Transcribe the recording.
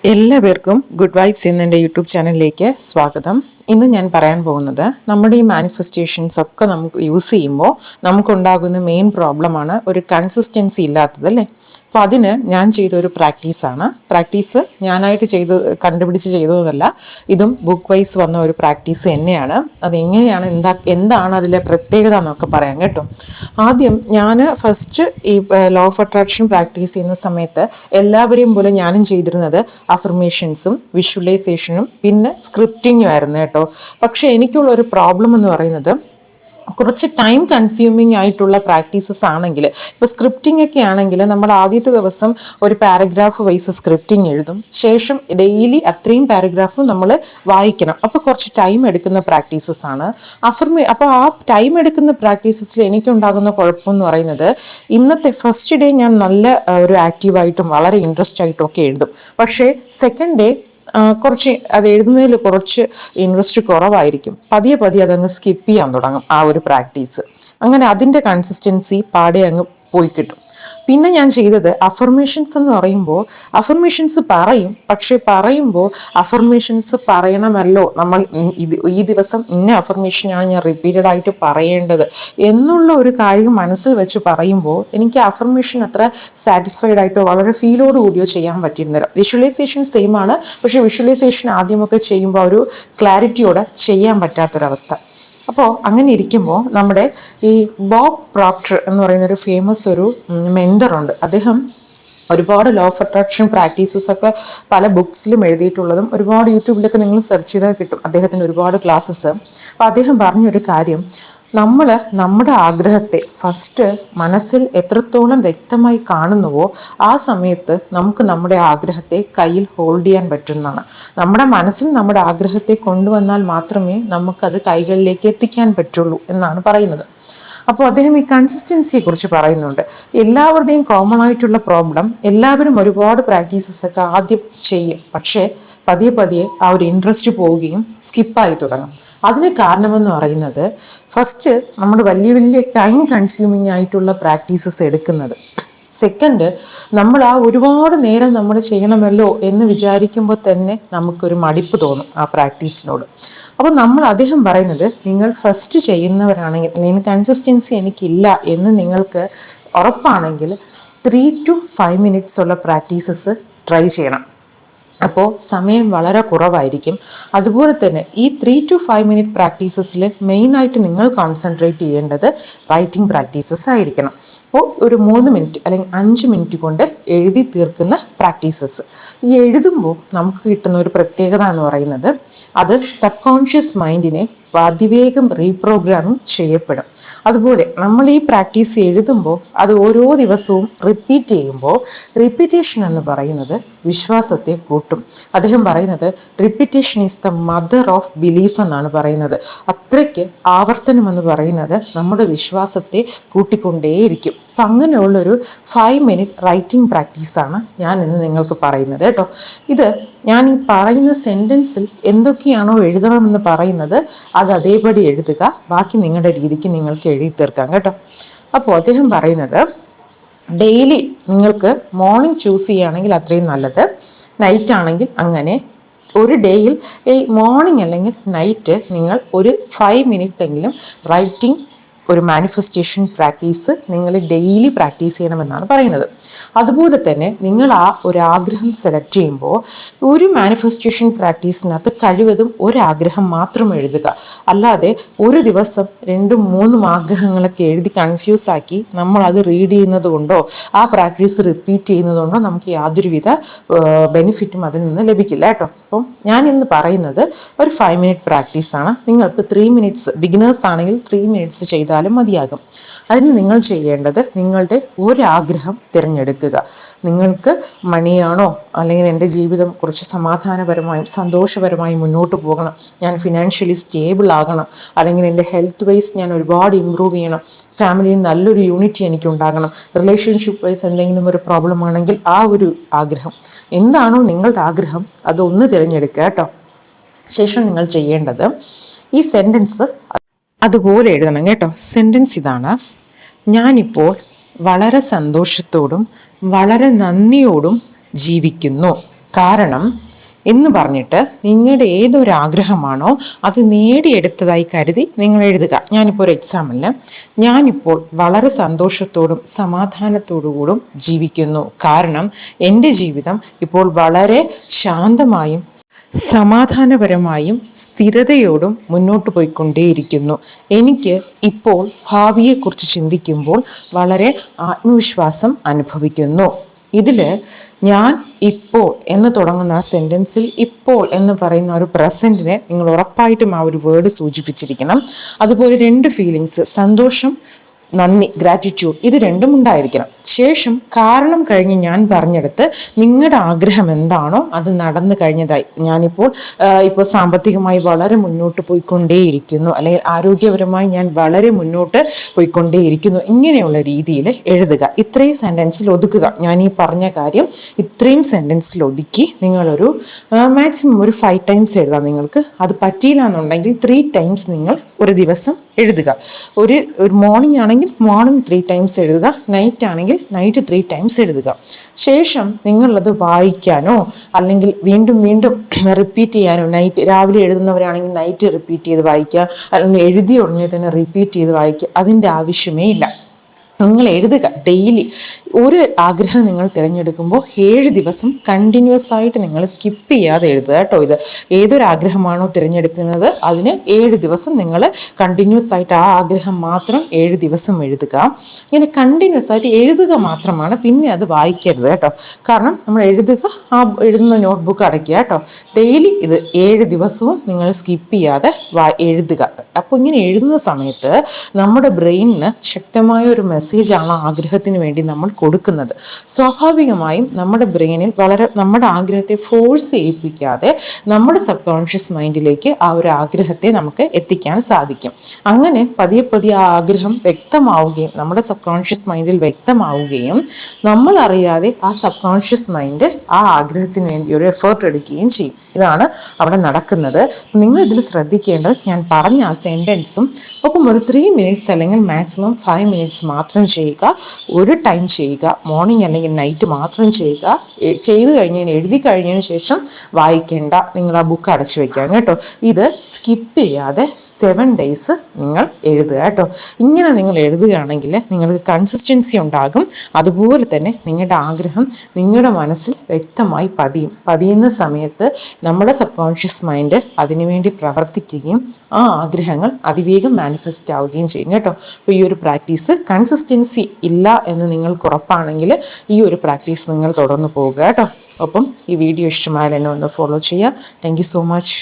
എല്ലാവർക്കും good vibes എന്ന എൻ്റെ യൂട്യൂബ് ചാനലിലേക്ക് സ്വാഗതം. ഇന്ന് ഞാൻ പറയാൻ പോകുന്നത് നമ്മുടെ ഈ മാനിഫെസ്റ്റേഷൻസ് ഒക്കെ നമുക്ക് യൂസ് ചെയ്യുമ്പോൾ നമുക്കുണ്ടാകുന്ന മെയിൻ പ്രോബ്ലമാണ് ഒരു കൺസിസ്റ്റൻസി ഇല്ലാത്തത് അല്ലേ. അപ്പോൾ അതിന് ഞാൻ ചെയ്തൊരു പ്രാക്ടീസ് ഞാനായിട്ട് കണ്ടുപിടിച്ച് ചെയ്തതല്ല. ഇതും ബുക്ക് വൈസ് വന്ന ഒരു പ്രാക്ടീസ് തന്നെയാണ്. അതെങ്ങനെയാണ് എന്താണ് അതിലെ പ്രത്യേകത എന്നൊക്കെ പറയാം കേട്ടോ. ആദ്യം ഞാൻ ഫസ്റ്റ് ഈ ലോ ഓഫ് അട്രാക്ഷൻ പ്രാക്ടീസ് ചെയ്യുന്ന സമയത്ത് എല്ലാവരെയും പോലെ ഞാനും ചെയ്തിരുന്നത് അഫർമേഷൻസും വിഷ്വലൈസേഷനും പിന്നെ സ്ക്രിപ്റ്റിങ്ങും ആയിരുന്നു കേട്ടോ. പക്ഷെ എനിക്കുള്ള ഒരു പ്രോബ്ലം എന്ന് പറയുന്നത് കുറച്ച് ടൈം കൺസ്യൂമിങ് ആയിട്ടുള്ള പ്രാക്ടീസസ് ആണെങ്കിൽ, ഇപ്പൊ സ്ക്രിപ്റ്റിംഗ് ഒക്കെ ആണെങ്കിൽ നമ്മൾ ആദ്യത്തെ ദിവസം ഒരു പാരഗ്രാഫ് വൈസ് സ്ക്രിപ്റ്റിംഗ് എഴുതും, ശേഷം ഡെയിലി അത്രയും പാരഗ്രാഫും നമ്മൾ വായിക്കണം. അപ്പൊ കുറച്ച് ടൈം എടുക്കുന്ന പ്രാക്ടീസസ് ആണ് അപ്പൊ ആ ടൈം എടുക്കുന്ന പ്രാക്ടീസസിൽ എനിക്കുണ്ടാകുന്ന കുഴപ്പം എന്ന് പറയുന്നത്, ഇന്നത്തെ ഫസ്റ്റ് ഡേ ഞാൻ നല്ല ഒരു ആക്റ്റീവായിട്ടും വളരെ ഇൻട്രസ്റ്റ് ആയിട്ടും ഒക്കെ എഴുതും. പക്ഷേ സെക്കൻഡ് ഡേ കുറച്ച് അത് എഴുതുന്നതിൽ കുറച്ച് ഇൻട്രസ്റ്റ് കുറവായിരിക്കും. പതിയെ അതങ്ങ് സ്കിപ്പ് ചെയ്യാൻ തുടങ്ങും ആ ഒരു പ്രാക്ടീസ്. അങ്ങനെ അതിൻ്റെ കൺസിസ്റ്റൻസി പാടെ അങ്ങ് പോയി കിട്ടും. പിന്നെ ഞാൻ ചെയ്തത് അഫർമേഷൻസ് എന്ന് പറയുമ്പോൾ അഫർമേഷൻസ് പറയും, പക്ഷെ പറയുമ്പോൾ അഫർമേഷൻസ് പറയണമല്ലോ നമ്മൾ ഈ ദിവസം ഇന്ന അഫർമേഷനാണ് ഞാൻ റിപ്പീറ്റഡ് ആയിട്ട് പറയേണ്ടത് എന്നുള്ള ഒരു കാര്യം മനസ്സിൽ വെച്ച് പറയുമ്പോൾ എനിക്ക് അഫർമേഷൻ അത്ര സാറ്റിസ്ഫൈഡ് ആയിട്ടോ വളരെ ഫീലോട് കൂടിയോ ചെയ്യാൻ പറ്റുന്നില്ല. വിഷ്വലൈസേഷൻ സെയിം ആണ്, പക്ഷെ വിഷ്വലൈസേഷൻ ആദ്യമൊക്കെ ചെയ്യുമ്പോൾ ഒരു ക്ലാരിറ്റിയോടെ ചെയ്യാൻ പറ്റാത്തൊരവസ്ഥ. അപ്പോൾ അങ്ങനെ ഇരിക്കുമ്പോൾ നമ്മുടെ ഈ ബോബ് പ്രോക്ടർ എന്ന് പറയുന്ന ഒരു ഫേമസ് ഒരു മെന്റർ ഉണ്ട്. അദ്ദേഹം ഒരുപാട് ലോ ഓഫ് അട്രാക്ഷൻ പ്രാക്ടീസസ് ഒക്കെ പല ബുക്സിലും എഴുതിയിട്ടുള്ളതും ഒരുപാട് യൂട്യൂബിലൊക്കെ നിങ്ങൾ സെർച്ച് ചെയ്താൽ കിട്ടും അദ്ദേഹത്തിൻ്റെ ഒരുപാട് ക്ലാസ്സസ്. അപ്പോൾ അദ്ദേഹം പറഞ്ഞൊരു കാര്യം, നമ്മൾ നമ്മുടെ ആഗ്രഹത്തെ ഫസ്റ്റ് മനസ്സിൽ എത്രത്തോളം വ്യക്തമായി കാണുന്നുവോ ആ സമയത്ത് നമുക്ക് നമ്മുടെ ആഗ്രഹത്തെ കയ്യിൽ ഹോൾഡ് ചെയ്യാൻ പറ്റുന്നതാണ്. നമ്മുടെ മനസ്സിൽ നമ്മുടെ ആഗ്രഹത്തെ കൊണ്ടുവന്നാൽ മാത്രമേ നമുക്കത് കൈകളിലേക്ക് എത്തിക്കാൻ പറ്റുള്ളൂ എന്നാണ് പറയുന്നത്. അപ്പോൾ അദ്ദേഹം ഈ കൺസിസ്റ്റൻസിയെ കുറിച്ച് പറയുന്നുണ്ട്. എല്ലാവരുടെയും കോമൺ ആയിട്ടുള്ള പ്രോബ്ലം, എല്ലാവരും ഒരുപാട് പ്രാക്ടീസസ് ഒക്കെ ആദ്യം ചെയ്യും, പക്ഷേ പതിയെ ആ ഒരു ഇൻട്രസ്റ്റ് പോവുകയും സ്കിപ്പായി തുടങ്ങും. അതിന് കാരണമെന്ന് പറയുന്നത്, ഫസ്റ്റ് നമ്മൾ വലിയ ടൈം കൺസ്യൂമിങ് ആയിട്ടുള്ള പ്രാക്ടീസസ് എടുക്കുന്നത്. സെക്കൻഡ്, നമ്മൾ ആ ഒരുപാട് നേരം നമ്മൾ ചെയ്യണമല്ലോ എന്ന് വിചാരിക്കുമ്പോൾ തന്നെ നമുക്കൊരു മടിപ്പ് തോന്നും ആ പ്രാക്ടീസിനോട്. അപ്പോൾ അദ്ദേഹം പറയുന്നത്, നിങ്ങൾ ഫസ്റ്റ് ചെയ്യുന്നവരാണെങ്കിൽ, അല്ലെങ്കിൽ കൺസിസ്റ്റൻസി എനിക്കില്ല എന്ന് നിങ്ങൾക്ക് ഉറപ്പാണെങ്കിൽ 3 to 5 minutes ഉള്ള പ്രാക്ടീസസ് ട്രൈ ചെയ്യണം. അപ്പോൾ സമയം വളരെ കുറവായിരിക്കും. അതുപോലെ തന്നെ ഈ 3 to 5 minute പ്രാക്ടീസസിൽ മെയിനായിട്ട് നിങ്ങൾ കോൺസെൻട്രേറ്റ് ചെയ്യേണ്ടത് റൈറ്റിംഗ് പ്രാക്ടീസസ് ആയിരിക്കണം. അപ്പോൾ ഒരു 3 മിനിറ്റ് അല്ലെങ്കിൽ 5 മിനിറ്റ് കൊണ്ട് എഴുതി തീർക്കുന്ന പ്രാക്ടീസസ്. ഈ എഴുതുമ്പോൾ നമുക്ക് കിട്ടുന്ന ഒരു പ്രത്യേകത എന്ന് പറയുന്നത്, അത് സബ് കോൺഷ്യസ് മൈൻഡിനെ അതിവേഗം റീപ്രോഗ്രാമിംഗ് ചെയ്യപ്പെടും. അതുപോലെ നമ്മൾ ഈ പ്രാക്ടീസ് എഴുതുമ്പോൾ അത് ഓരോ ദിവസവും റിപ്പീറ്റ് ചെയ്യുമ്പോൾ, റിപ്പീറ്റേഷൻ എന്ന് പറയുന്നത് വിശ്വാസത്തെ കൂട്ടും. അദ്ദേഹം പറയുന്നത് repetition is the mother of belief എന്നാണ് പറയുന്നത്. അത്രയ്ക്ക് ആവർത്തനം എന്ന് പറയുന്നത് നമ്മുടെ വിശ്വാസത്തെ കൂട്ടിക്കൊണ്ടേയിരിക്കും. അപ്പം അങ്ങനെയുള്ളൊരു 5 minute റൈറ്റിംഗ് പ്രാക്ടീസാണ് ഞാൻ ഇന്ന് നിങ്ങൾക്ക് പറയുന്നത് കേട്ടോ. ഇത് ഞാൻ ഈ പറയുന്ന സെൻറ്റൻസിൽ എന്തൊക്കെയാണോ എഴുതണമെന്ന് പറയുന്നത് അത് അതേപടി എഴുതുക, ബാക്കി നിങ്ങളുടെ രീതിക്ക് നിങ്ങൾക്ക് എഴുതി തീർക്കാം കേട്ടോ. അപ്പോൾ അദ്ദേഹം പറയുന്നത്, ഡെയിലി നിങ്ങൾക്ക് മോർണിംഗ് ചൂസ് ചെയ്യുകയാണെങ്കിൽ അത്രയും നല്ലത്, നൈറ്റ് ആണെങ്കിൽ അങ്ങനെ. ഒരു ഡേയിൽ ഈ മോർണിംഗ് അല്ലെങ്കിൽ നൈറ്റ് നിങ്ങൾ ഒരു 5 minute എങ്കിലും റൈറ്റിംഗ് ഒരു മാനിഫെസ്റ്റേഷൻ പ്രാക്ടീസ് നിങ്ങൾ ഡെയിലി പ്രാക്ടീസ് ചെയ്യണമെന്നാണ് പറയുന്നത്. അതുപോലെ തന്നെ നിങ്ങൾ ആ ഒരു ആഗ്രഹം സെലക്ട് ചെയ്യുമ്പോൾ ഒരു മാനിഫെസ്റ്റേഷൻ പ്രാക്ടീസിനകത്ത് കഴിവതും ഒരാഗ്രഹം മാത്രം എഴുതുക. അല്ലാതെ ഒരു ദിവസം 2-3 ആഗ്രഹങ്ങളൊക്കെ എഴുതി കൺഫ്യൂസ് ആക്കി നമ്മൾ അത് റീഡ് ചെയ്യുന്നത് കൊണ്ടോ ആ പ്രാക്ടീസ് റിപ്പീറ്റ് ചെയ്യുന്നത് കൊണ്ടോ നമുക്ക് യാതൊരുവിധ ബെനിഫിറ്റും അതിൽ നിന്ന് ലഭിക്കില്ല കേട്ടോ. അപ്പം ഞാൻ ഇന്ന് പറയുന്നത് ഒരു 5 minute പ്രാക്ടീസാണ്. നിങ്ങൾക്ക് 3 minutes, ബിഗിനേഴ്സ് ആണെങ്കിൽ 3 minutes ചെയ്താൽ മതിയാകും. അതിന് നിങ്ങൾ ചെയ്യേണ്ടത്, നിങ്ങളുടെ ഒരാഗ്രഹം തിരഞ്ഞെടുക്കുക. നിങ്ങൾക്ക് മണിയാണോ, അല്ലെങ്കിൽ എൻ്റെ ജീവിതം കുറച്ച് സമാധാനപരമായും സന്തോഷപരമായും മുന്നോട്ട് പോകണം, ഞാൻ ഫിനാൻഷ്യലി സ്റ്റേബിൾ ആകണം, അല്ലെങ്കിൽ എൻ്റെ ഹെൽത്ത് വൈസ് ഞാൻ ഒരുപാട് ഇമ്പ്രൂവ് ചെയ്യണം, ഫാമിലിയിൽ നല്ലൊരു യൂണിറ്റി എനിക്ക് ഉണ്ടാകണം, റിലേഷൻഷിപ്പ് വൈസ് എന്തെങ്കിലും ഒരു പ്രോബ്ലം ആണെങ്കിൽ ആ ഒരു ആഗ്രഹം, എന്താണോ നിങ്ങളുടെ ആഗ്രഹം അതൊന്ന് തിരഞ്ഞെടുക്കുക കേട്ടോ. ശേഷം നിങ്ങൾ ചെയ്യേണ്ടത് ഈ സെൻറ്റൻസ് അതുപോലെ എഴുതണം കേട്ടോ. സെൻറ്റൻസ് ഇതാണ്: ഞാനിപ്പോൾ വളരെ സന്തോഷത്തോടും വളരെ നന്ദിയോടും ജീവിക്കുന്നു. കാരണം എന്ന് പറഞ്ഞിട്ട് നിങ്ങളുടെ ഏതൊരു ആഗ്രഹമാണോ അത് നേടിയെടുത്തതായി കരുതി നിങ്ങൾ എഴുതുക. ഞാനിപ്പോൾ ഒരു എക്സാമ്പിളിന്, ഞാനിപ്പോൾ വളരെ സന്തോഷത്തോടും സമാധാനത്തോടുകൂടും ജീവിക്കുന്നു. കാരണം എൻ്റെ ജീവിതം ഇപ്പോൾ വളരെ ശാന്തമായും സമാധാനപരമായും സ്ഥിരതയോടും മുന്നോട്ട് പോയിക്കൊണ്ടേയിരിക്കുന്നു. എനിക്ക് ഇപ്പോൾ ഭാവിയെക്കുറിച്ച് ചിന്തിക്കുമ്പോൾ വളരെ ആത്മവിശ്വാസം അനുഭവിക്കുന്നു. ഇതില് ഞാൻ ഇപ്പോൾ എന്ന് തുടങ്ങുന്ന ആ സെന്റൻസിൽ ഇപ്പോൾ എന്ന് പറയുന്ന ഒരു പ്രസന്റിനെ നിങ്ങൾ ഉറപ്പായിട്ടും ആ ഒരു വേർഡ് സൂചിപ്പിച്ചിരിക്കണം. അതുപോലെ രണ്ട് ഫീലിങ്സ്, സന്തോഷം, നന്ദി, ഗ്രാറ്റിറ്റ്യൂഡ്, ഇത് രണ്ടും ഉണ്ടായിരിക്കണം. ശേഷം കാരണം കഴിഞ്ഞ് ഞാൻ പറഞ്ഞെടുത്ത് നിങ്ങളുടെ ആഗ്രഹം എന്താണോ അത് നടന്നു കഴിഞ്ഞതായി, ഇപ്പോൾ സാമ്പത്തികമായി വളരെ മുന്നോട്ട് പോയിക്കൊണ്ടേയിരിക്കുന്നു, അല്ലെങ്കിൽ ആരോഗ്യപരമായി ഞാൻ വളരെ മുന്നോട്ട് പോയിക്കൊണ്ടേയിരിക്കുന്നു, ഇങ്ങനെയുള്ള രീതിയിൽ എഴുതുക. ഇത്രയും സെന്റൻസിൽ ഒതുക്കുക. ഞാൻ ഈ പറഞ്ഞ കാര്യം ഇത്രയും സെന്റൻസിൽ ഒതുക്കി നിങ്ങളൊരു മാക്സിമം ഒരു 5 ടൈംസ് എഴുതാം. നിങ്ങൾക്ക് അത് പറ്റിയില്ല എന്നുണ്ടെങ്കിൽ 3 ടൈംസ് നിങ്ങൾ ഒരു ദിവസം എഴുതുക. ഒരു മോർണിംഗ് ആണെങ്കിൽ മോർണിംഗ് 3 ടൈംസ് എഴുതുക, നൈറ്റ് ആണെങ്കിൽ നൈറ്റ് 3 ടൈംസ് എഴുതുക. ശേഷം നിങ്ങളത് വായിക്കാനോ അല്ലെങ്കിൽ വീണ്ടും വീണ്ടും റിപ്പീറ്റ് ചെയ്യാനോ, നൈറ്റ് രാവിലെ എഴുതുന്നവരാണെങ്കിൽ നൈറ്റ് റിപ്പീറ്റ് ചെയ്ത് വായിക്കുക, അല്ലെങ്കിൽ എഴുതിയ ഉടനെ തന്നെ റിപ്പീറ്റ് ചെയ്ത് വായിക്കുക. അതിൻ്റെ ആവശ്യമേ ഇല്ല. നിങ്ങൾ എഴുതുക ഡെയിലി. ഒരു ആഗ്രഹം നിങ്ങൾ തിരഞ്ഞെടുക്കുമ്പോൾ 7 ദിവസം കണ്ടിന്യൂസ് ആയിട്ട് നിങ്ങൾ സ്കിപ്പ് ചെയ്യാതെ എഴുതുക കേട്ടോ. ഇത് ഏതൊരു ആഗ്രഹമാണോ തിരഞ്ഞെടുക്കുന്നത് അതിന് 7 ദിവസം നിങ്ങൾ കണ്ടിന്യൂസ് ആയിട്ട് ആ ആഗ്രഹം മാത്രം 7 ദിവസം എഴുതുക. ഇങ്ങനെ കണ്ടിന്യൂസ് ആയിട്ട് എഴുതുക മാത്രമാണ്, പിന്നെ അത് വായിക്കരുത് കേട്ടോ. കാരണം നമ്മൾ എഴുതുന്ന നോട്ട്ബുക്ക് അടയ്ക്കുക കേട്ടോ. ഡെയിലി ഇത് 7 ദിവസവും നിങ്ങൾ സ്കിപ്പ് ചെയ്യാതെ എഴുതുക. അപ്പോൾ ഇങ്ങനെ എഴുതുന്ന സമയത്ത് നമ്മുടെ ബ്രെയിനിന് ശക്തമായ ഒരു മെസ്സേജാണ് ആഗ്രഹത്തിന് വേണ്ടി നമ്മൾ കൊടുക്കുന്നത്. സ്വാഭാവികമായും നമ്മുടെ ബ്രെയിനിൽ നമ്മുടെ ആഗ്രഹത്തെ ഫോഴ്സ് ചെയ്യിപ്പിക്കാതെ നമ്മുടെ സബ് കോൺഷ്യസ് മൈൻഡിലേക്ക് ആ ഒരു ആഗ്രഹത്തെ നമുക്ക് എത്തിക്കാൻ സാധിക്കും. അങ്ങനെ പതിയെ പതിയെ ആ ആഗ്രഹം വ്യക്തമാവുകയും നമ്മുടെ സബ് കോൺഷ്യസ് മൈൻഡിൽ വ്യക്തമാവുകയും നമ്മൾ അറിയാതെ ആ സബ് കോൺഷ്യസ് മൈൻഡ് ആ ആഗ്രഹത്തിന് വേണ്ടി ഒരു എഫേർട്ട് എടുക്കുകയും ചെയ്യും. ഇതാണ് അവിടെ നടക്കുന്നത്. നിങ്ങൾ ഇതിൽ ശ്രദ്ധിക്കേണ്ടത് ഞാൻ പറഞ്ഞ ആ സെന്റൻസും ഒപ്പം ഒരു 3 മിനിറ്റ്സ് അല്ലെങ്കിൽ മാക്സിമം 5 മിനിറ്റ്സ് മാത്രം ചെയ്യുക. ഒരു ടൈം ചെയ്യുക, മോർണിംഗ് അല്ലെങ്കിൽ നൈറ്റ് മാത്രം ചെയ്യുക. എഴുതി കഴിഞ്ഞതിന് ശേഷം വായിക്കേണ്ട, നിങ്ങൾ ആ ബുക്ക് അടച്ചു വെക്കാൻ കേട്ടോ. ഇത് സ്കിപ്പ് ചെയ്യാതെ 7 ഡേയ്സ് നിങ്ങൾ എഴുതുക കേട്ടോ. ഇങ്ങനെ നിങ്ങൾ എഴുതുകയാണെങ്കിൽ നിങ്ങൾക്ക് കൺസിസ്റ്റൻസി ഉണ്ടാകും. അതുപോലെ തന്നെ നിങ്ങളുടെ ആഗ്രഹം നിങ്ങളുടെ മനസ്സിൽ വ്യക്തമായി പതിയുന്ന സമയത്ത് നമ്മുടെ സബ് കോൺഷ്യസ് മൈൻഡ് അതിനുവേണ്ടി പ്രവർത്തിക്കുകയും ആ ആഗ്രഹങ്ങൾ അതിവേഗം മാനിഫെസ്റ്റ് ആവുകയും ചെയ്യും കേട്ടോ. അപ്പോൾ ഈ ഒരു പ്രാക്ടീസ് കൺസിസ്റ്റൻസി ഇല്ല എന്ന് നിങ്ങൾക്ക് ഉറപ്പാണെങ്കിൽ ഈ ഒരു പ്രാക്ടീസ് നിങ്ങൾ തുടർന്ന് പോവുക കേട്ടോ. ഒപ്പം ഈ വീഡിയോ ഇഷ്ടമായാൽ എന്നെ ഒന്ന് ഫോളോ ചെയ്യുക. Thank you so much.